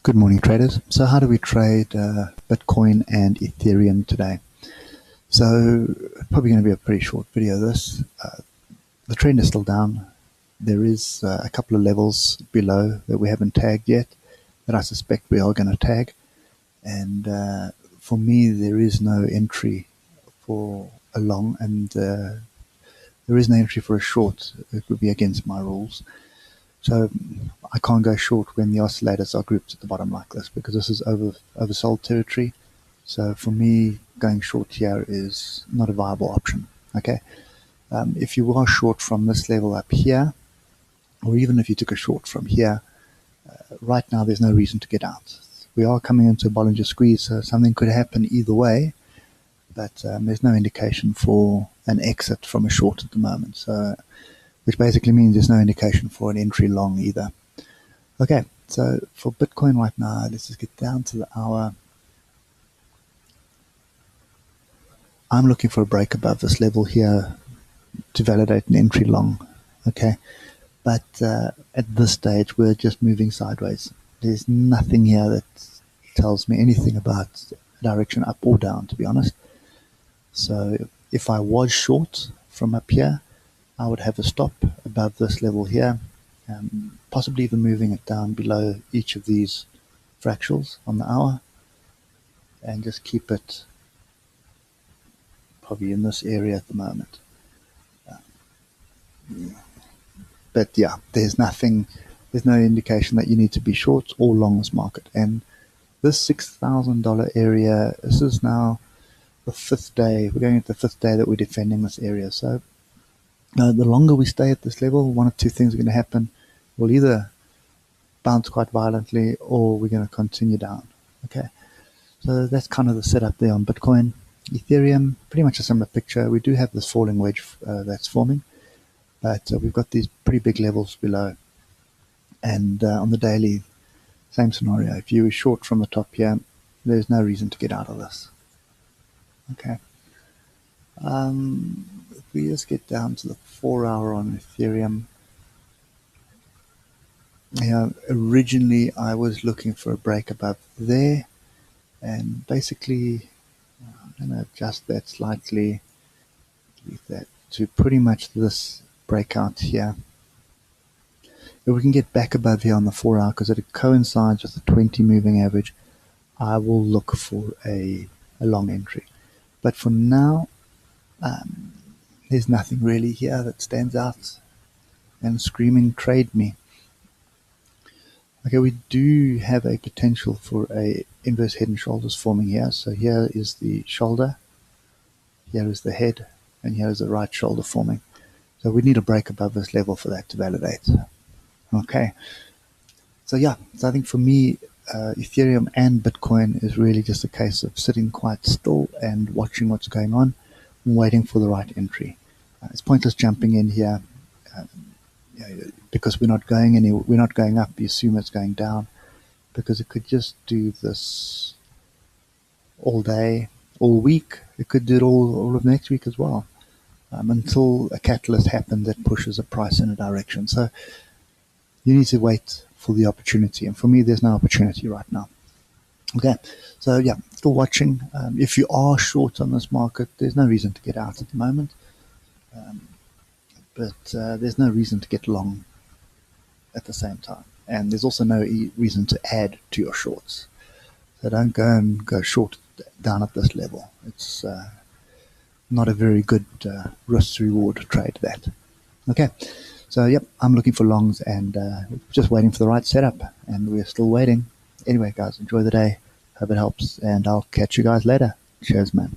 Good morning, traders. So how do we trade Bitcoin and Ethereum today? So probably going to be a pretty short video this. The trend is still down. There is a couple of levels below that we haven't tagged yet that I suspect we are going to tag. And for me, there is no entry for a long, and there is no entry for a short. It would be against my rules. So I can't go short when the oscillators are grouped at the bottom like this, because this is oversold territory. So for me, going short here is not a viable option. Okay, if you are short from this level up here, or even if you took a short from here, right now there's no reason to get out. We are coming into a Bollinger Squeeze, so something could happen either way, but there's no indication for an exit from a short at the moment. So, which basically means there's no indication for an entry long either. Okay, so for Bitcoin right now, let's just get down to the hour. I'm looking for a break above this level here to validate an entry long. Okay, but at this stage, we're just moving sideways. There's nothing here that tells me anything about direction up or down, to be honest. So if I was short from up here, I would have a stop above this level here, possibly even moving it down below each of these fractals on the hour, and just keep it probably in this area at the moment. But yeah, there's no indication that you need to be short or long this market. And this $6,000 area, this is now the fifth day. We're going into the fifth day that we're defending this area. So the longer we stay at this level, one of two things are going to happen. We'll either bounce quite violently, or we're going to continue down. Okay, so that's kind of the setup there on Bitcoin. Ethereum, pretty much a similar picture. We do have this falling wedge that's forming, but we've got these pretty big levels below. And on the daily, same scenario. If you were short from the top here, there's no reason to get out of this. Okay. If we just get down to the 4 hour on Ethereum, originally I was looking for a break above there, and basically I'm going to adjust that slightly, leave that to pretty much this breakout here. If we can get back above here on the 4 hour, because it coincides with the 20 moving average, I will look for a long entry. But for now, there's nothing really here that stands out and screaming trade me. Okay, we do have a potential for a inverse head and shoulders forming here. So here is the shoulder, here is the head, and here is the right shoulder forming. So we need a break above this level for that to validate. Okay, so yeah, so I think for me, Ethereum and Bitcoin is really just a case of sitting quite still and watching what's going on and waiting for the right entry. It's pointless jumping in here because we're not going up. You assume it's going down, because it could just do this all day, all week. It could do it all of next week as well, until a catalyst happens that pushes a price in a direction. So you need to wait for the opportunity, and for me, there's no opportunity right now. Okay, so yeah, still watching. If you are short on this market, there's no reason to get out at the moment, but there's no reason to get long at the same time, and there's also no reason to add to your shorts. So don't go short down at this level. It's not a very good risk-reward trade, that. Okay, so yep, I'm looking for longs, and just waiting for the right setup, and we're still waiting. Anyway, guys, enjoy the day. Hope it helps, and I'll catch you guys later. Cheers, man.